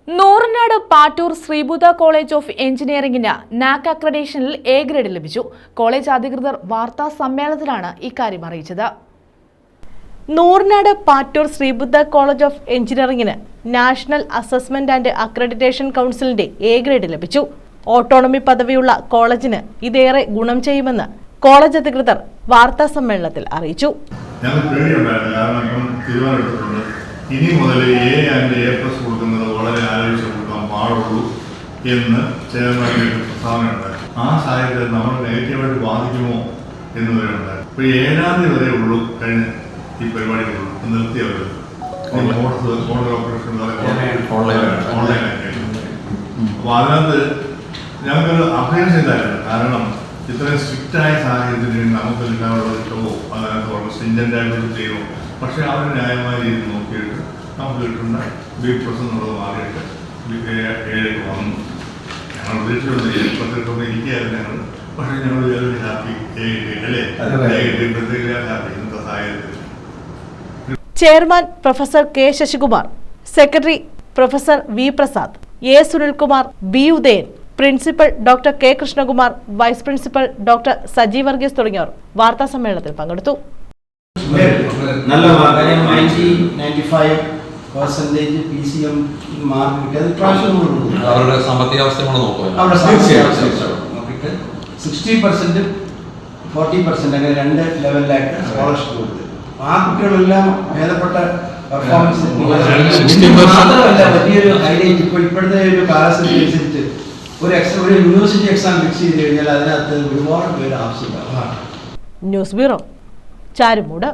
Nooranad Pattoor Sreebuddha college of എഞ്ചിനീയറിംഗിന് NAAC അക്രഡിറ്റേഷനിൽ A grade ലഭിച്ചു. കോളേജ് അധികൃതർ വാർത്താ സമ്മേളനത്തിലാണ് ഇക്കാര്യം അറിയിച്ചത്. നൂറനാട് പാറ്റൂർ ശ്രീബുദ്ധ കോളേജ് ഓഫ് എഞ്ചിനീയറിംഗിന് നാഷണൽ അസസ്മെന്റ് ആൻഡ് അക്രഡിറ്റേഷൻ കൗൺസിലിന്റെ എ ഗ്രേഡ് ലഭിച്ചു. ഓട്ടോണമി പദവിയുള്ള കോളേജിന് ഇതേറെ ഗുണം ചെയ്യുമെന്ന് കോളേജ് അധികൃതർ വാർത്താ സമ്മേളനത്തിൽ അറിയിച്ചു. ഇനി മുതൽ എ ആൻഡ് എ പ്ലസ് കൊടുക്കുന്നത് വളരെ ആലോചിച്ച് കൊടുക്കാൻ പാടുള്ളൂ എന്ന് ചെയർമാൻ പ്രസ്താവനയുണ്ടായി. ആ സാഹചര്യത്തിൽ നമ്മൾ നെഗറ്റീവായിട്ട് ബാധിക്കുമോ എന്ന് വരെ ഉണ്ടായി. ഇപ്പൊ 7ാം തീയതി വരെ ഉള്ളൂ കഴിഞ്ഞ ഈ പരിപാടികളുള്ളൂ നിർത്തിയവർ ഓൺലൈനാക്കി. അപ്പൊ അതിനകത്ത് ഞങ്ങൾക്കൊരു അഭ്യർത്ഥന ഇതായിരുന്നു. കാരണം ഇത്രയും സ്ട്രിക്റ്റായ സാഹചര്യത്തിൽ നമുക്ക് കിട്ടാനുള്ള ഇഷ്ടമോ അതിനകത്ത് വളരെ സ്ട്രിഞ്ചൻ്റായിട്ട് ചെയ്യുമോ, പക്ഷെ അവർ ന്യായമായ രീതിയിൽ നോക്കിയിട്ട് നമുക്ക് കിട്ടുന്ന B+ എന്നുള്ളത് മാറിയിട്ട് 7 വന്നു. ഞങ്ങൾ പ്രതീക്ഷിച്ചത് A+ ഇരിക്കുകയായിരുന്നു ഞങ്ങൾ. പക്ഷേ ഞങ്ങൾ വേറൊരു ഹാപ്പി അല്ലേ ഹാപ്പി ഇന്നത്തെ സാഹചര്യത്തിൽ. Chairman professor K. Sasikumar, secretary professor V. Prasad, A. Sunilkumar, B. Udayan, principal doctor K. Krishnakumar, vice principal doctor Saji Varghese തുടങ്ങിയവർ വാർത്താ സമ്മേളനത്തിൽ പങ്കെടുത്തു. നല്ല 95% PCM മാർക്ക് കിട്ടിയത് അവരുടെ സാമ്പത്തിക അവസ്ഥ നോക്കിയിട്ട് 60% 40% അങ്ങനെ 2 ലെവലിലായിട്ട് സ്കോളർഷിപ്പ് കൊടുത്തു. ആ കുട്ടികളെല്ലാം ഭേദപ്പെട്ട പെർഫോമൻസ് മാത്രമല്ല, വലിയൊരു ഹൈലൈറ്റ് ഇപ്പോഴത്തെ ഒരു കാലാവസ്ഥ അനുസരിച്ച് ഒരു യൂണിവേഴ്സിറ്റി എക്സാം ഫിക്സ് ചെയ്ത് കഴിഞ്ഞാൽ അതിനകത്ത് ഒരുപാട് പേര് ആവശ്യമില്ല. News bureau, Charummood.